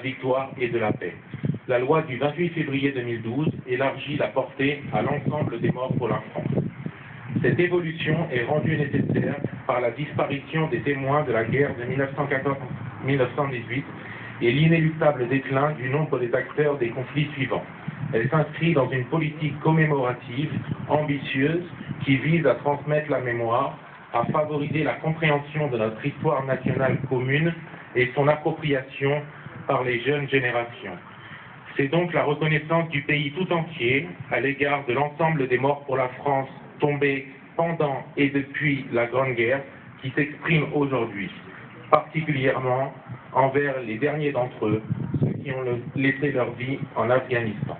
victoire et de la paix. La loi du 28 février 2012 élargit la portée à l'ensemble des morts pour la France. Cette évolution est rendue nécessaire par la disparition des témoins de la guerre de 1914-1918 et l'inéluctable déclin du nombre des acteurs des conflits suivants. Elle s'inscrit dans une politique commémorative, ambitieuse, qui vise à transmettre la mémoire, à favoriser la compréhension de notre histoire nationale commune et son appropriation par les jeunes générations. C'est donc la reconnaissance du pays tout entier à l'égard de l'ensemble des morts pour la France tombés pendant et depuis la Grande Guerre qui s'exprime aujourd'hui, particulièrement envers les derniers d'entre eux, ceux qui ont laissé leur vie en Afghanistan.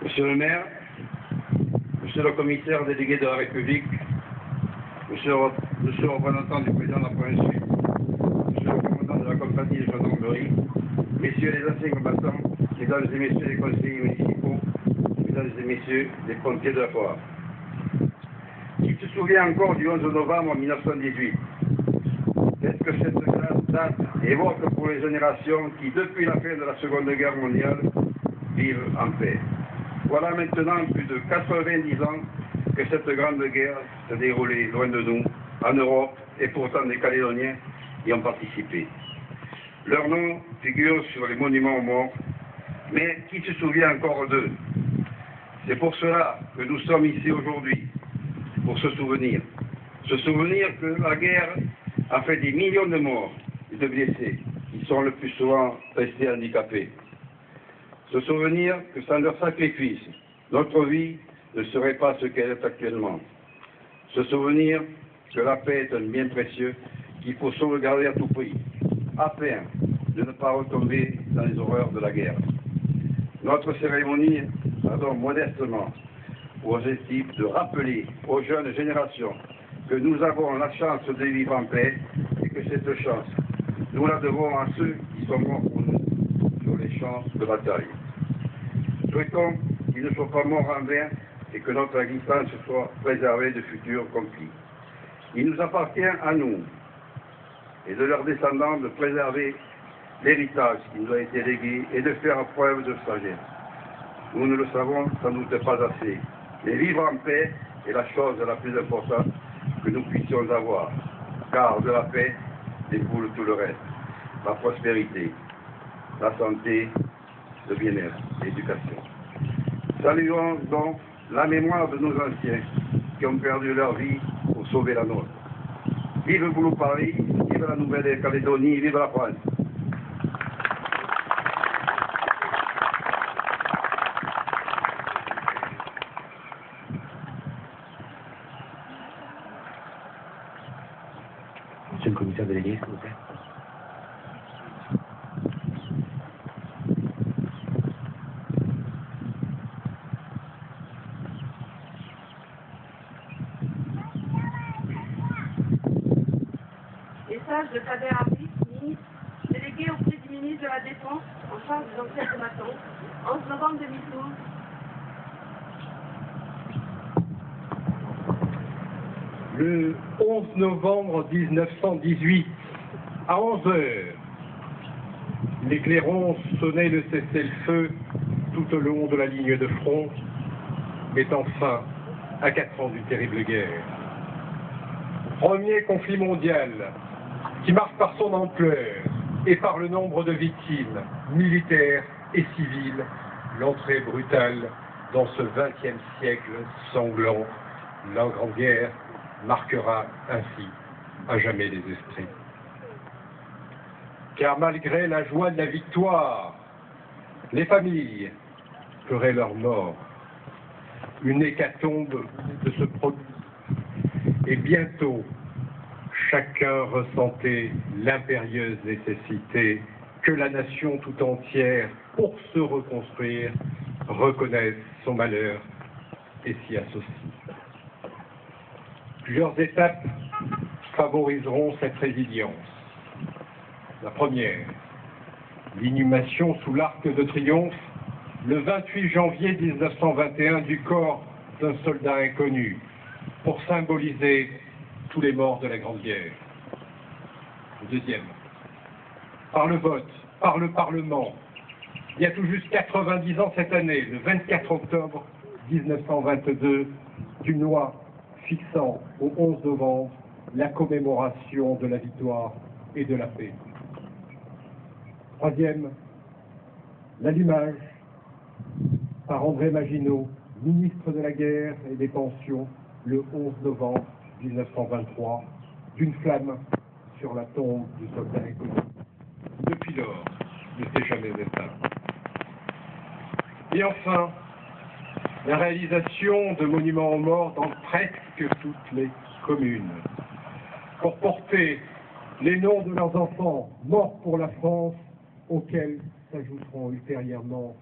Monsieur le maire, monsieur le commissaire délégué de la République, monsieur le représentant du président de la province sud, monsieur le commandant de la compagnie de gendarmerie, messieurs les anciens combattants, mesdames et messieurs les conseillers municipaux, mesdames et messieurs les pompiers de la Foire. Qui se souvient encore du 11 novembre 1918? Qu'est-ce que cette date évoque pour les générations qui, depuis la fin de la Seconde Guerre mondiale, vivent en paix? Voilà maintenant plus de 90 ans que cette grande guerre se déroulait loin de nous, en Europe, et pourtant des Calédoniens y ont participé. Leurs noms figurent sur les monuments aux morts, mais qui se souvient encore d'eux? C'est pour cela que nous sommes ici aujourd'hui, pour se souvenir. Se souvenir que la guerre a fait des millions de morts et de blessés, qui sont le plus souvent restés handicapés. Se souvenir que sans leur sacrifice, notre vie ne serait pas ce qu'elle est actuellement. Se souvenir que la paix est un bien précieux qu'il faut sauvegarder à tout prix, afin de ne pas retomber dans les horreurs de la guerre. Notre cérémonie a donc modestement pour objectif de rappeler aux jeunes générations que nous avons la chance de vivre en paix et que cette chance, nous la devons à ceux qui sont morts pour nous sur les champs de bataille. Souhaitons qu'ils ne soient pas morts en vain et que notre existence soit préservée de futurs conflits. Il nous appartient à nous et de leurs descendants de préserver l'héritage qui nous a été légué et de faire preuve de sagesse. Nous ne le savons sans doute pas assez, mais vivre en paix est la chose la plus importante que nous puissions avoir, car de la paix découle tout le reste, la prospérité, la santé, le bien-être, l'éducation. Saluons donc la mémoire de nos anciens qui ont perdu leur vie pour sauver la nôtre. Vive Paris, vive la Nouvelle-Calédonie, vive la France. Monsieur le commissaire délégué, s'il vous plaît. Message de Kader Arif, ministre, délégué auprès du ministre de la Défense en charge des anciens combattants, 11 novembre 2012. Le 11 novembre 1918, à 11 heures, les clairons sonnaient le cessez-le-feu tout au long de la ligne de front, mettant fin à 4 ans d'une terrible guerre. Premier conflit mondial qui marque par son ampleur et par le nombre de victimes militaires et civiles l'entrée brutale dans ce XXe siècle sanglant. La Grande Guerre marquera ainsi à jamais les esprits. Car malgré la joie de la victoire, les familles pleuraient leur mort. Une hécatombe de se produire. Et bientôt, chacun ressentait l'impérieuse nécessité que la nation tout entière, pour se reconstruire, reconnaisse son malheur et s'y associe. Plusieurs étapes favoriseront cette résilience. La première, l'inhumation sous l'Arc de Triomphe, le 28 janvier 1921, du corps d'un soldat inconnu, pour symboliser tous les morts de la Grande Guerre. Deuxième, par le vote, par le Parlement, il y a tout juste 90 ans cette année, le 24 octobre 1922, d'une loi fixant au 11 novembre la commémoration de la victoire et de la paix. Troisième, l'allumage par André Maginot, ministre de la Guerre et des Pensions, le 11 novembre 1923, d'une flamme sur la tombe du soldat inconnu. Depuis lors, ne s'est jamais éteint. Et enfin, la réalisation de monuments aux morts dans presque toutes les communes, pour porter les noms de leurs enfants morts pour la France, auxquels s'ajouteront ultérieurement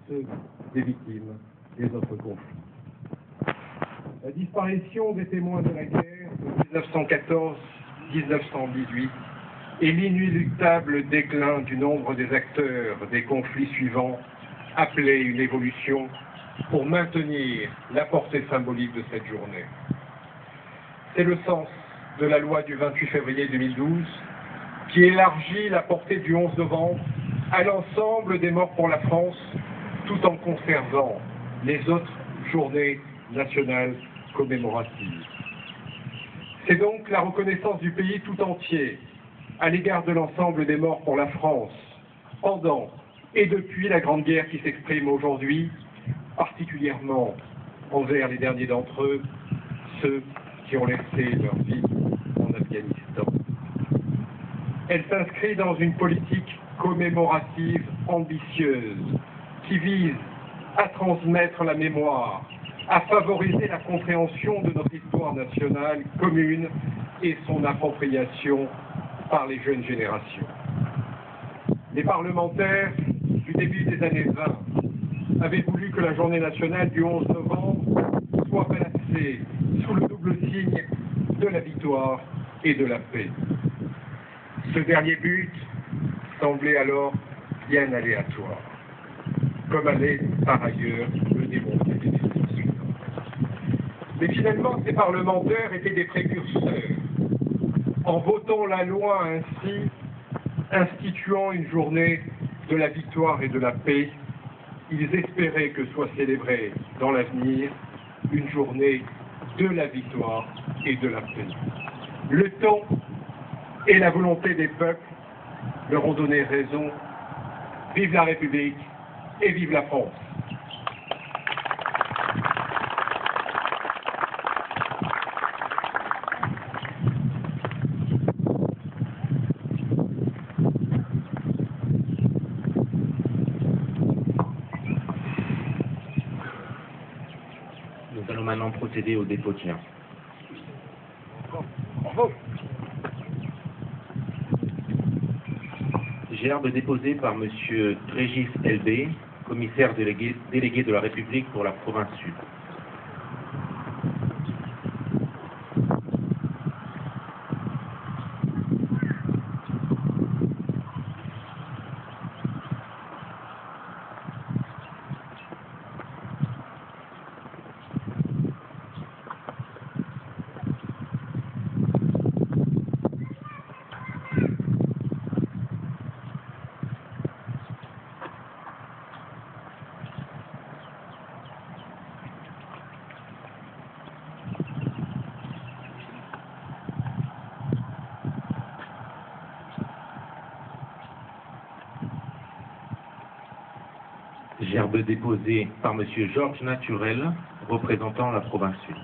ceux des victimes des autres conflits. La disparition des témoins de la guerre de 1914-1918 et l'inéluctable déclin du nombre des acteurs des conflits suivants appelaient une évolution pour maintenir la portée symbolique de cette journée. C'est le sens de la loi du 28 février 2012 qui élargit la portée du 11 novembre à l'ensemble des morts pour la France, tout en conservant les autres journées nationales commémoratives. C'est donc la reconnaissance du pays tout entier à l'égard de l'ensemble des morts pour la France, pendant et depuis la Grande Guerre qui s'exprime aujourd'hui, particulièrement envers les derniers d'entre eux, ceux qui ont laissé leur vie en Afghanistan. Elle s'inscrit dans une politique commémorative ambitieuse qui vise à transmettre la mémoire, à favoriser la compréhension de notre histoire nationale commune et son appropriation par les jeunes générations. Les parlementaires du début des années 20 avaient voulu que la journée nationale du 11 novembre soit placée sous le double signe de la victoire et de la paix. Ce dernier but semblait alors bien aléatoire, comme allait par ailleurs le démontrer les décisions suivantes. Mais finalement, ces parlementaires étaient des précurseurs. En votant la loi ainsi, instituant une journée de la victoire et de la paix, ils espéraient que soit célébrée dans l'avenir une journée de la victoire et de la paix. Le temps et la volonté des peuples leur ont donné raison. Vive la République et vive la France. Nous allons maintenant procéder au dépôt de biens. Gerbe déposé par M. Régis Elbé, commissaire délégué de la République pour la province Sud. Gerbe déposé par M. Georges Naturel, représentant la province Sud.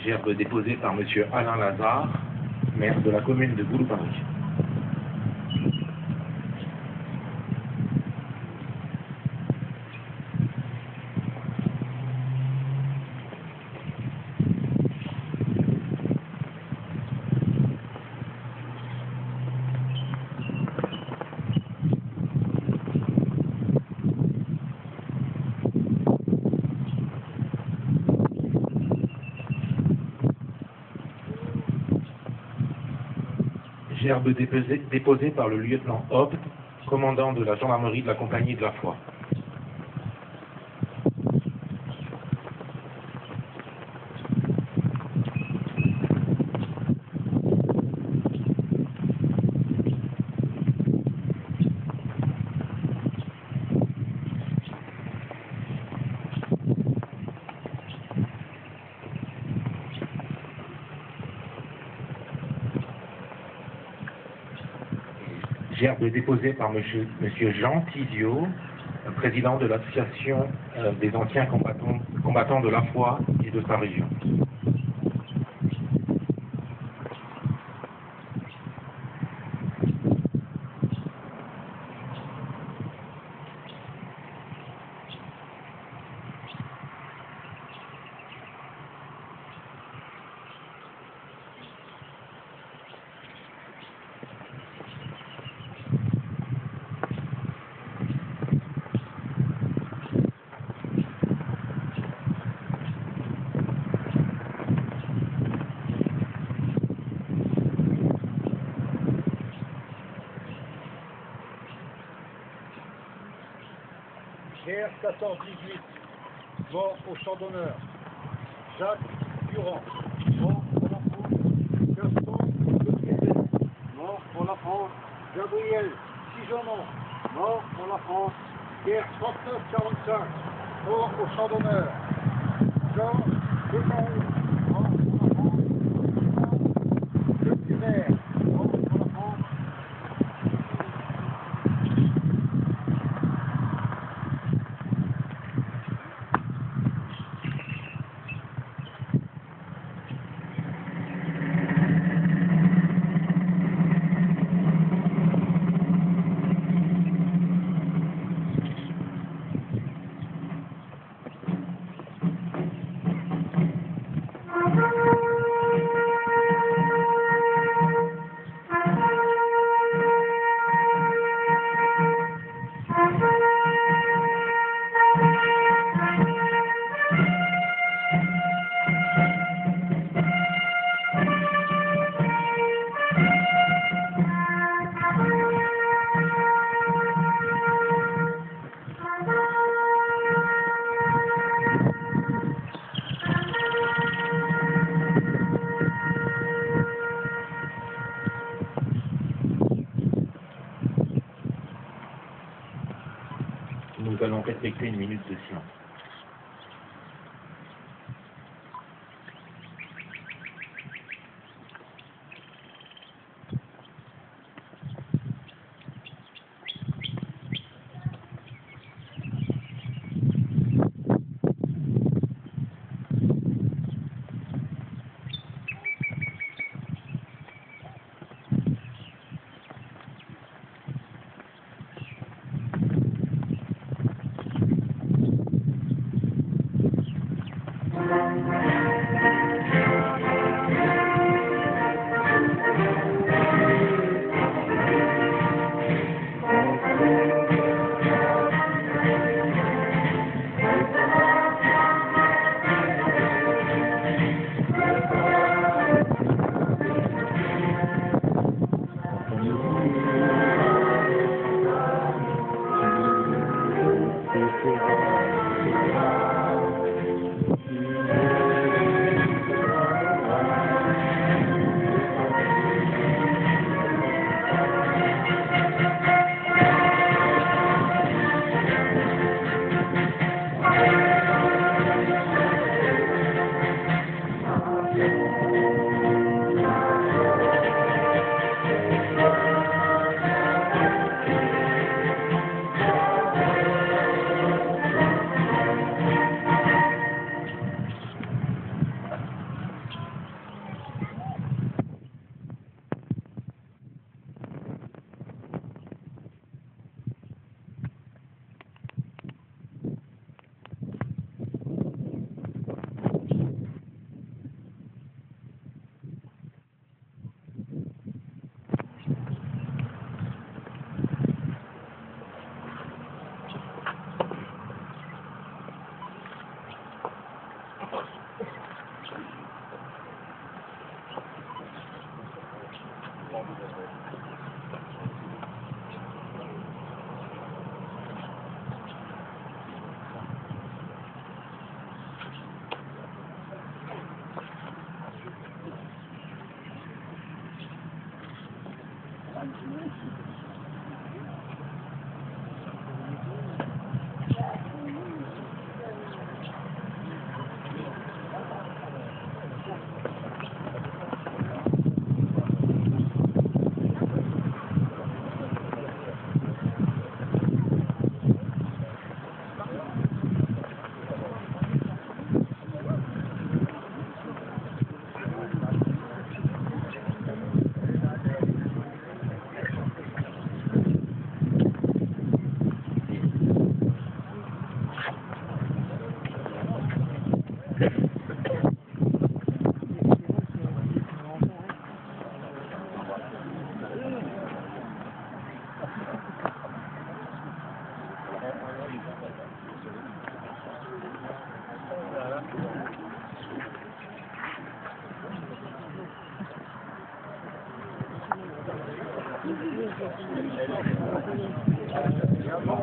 Gerbe déposée par M. Alain Lazare, maire de la commune de Goulou-Paris. Gerbe déposée par le lieutenant Hobbe, commandant de la gendarmerie de la Compagnie de la Foi. Gerbe déposée par monsieur Jean Tizio, président de l'association des anciens combattants de la foi et de sa région. Guerre 14-18, mort au champ d'honneur. Jacques Durand, mort pour la France. Gaston Lepiété, mort pour la France. Gabriel Sigenon, mort pour la France. Guerre 39-45, mort au champ d'honneur. Georges Decaroux, mort pour la France. Le primaire, mort pour la France. Nous allons respecter une minute de silence.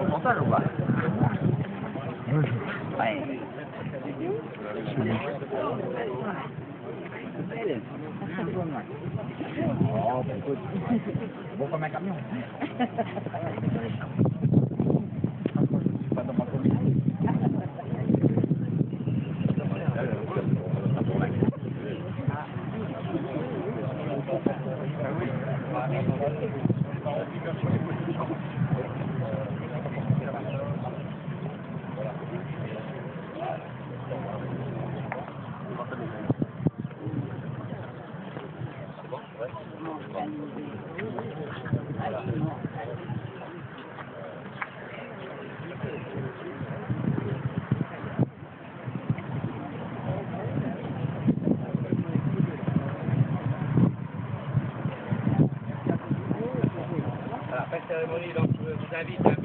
Montage ou pas? Ouais. Oh, bah écoute, c'est bon comme un camion. Pas dans ma commune. Après cérémonie, donc je vous invite à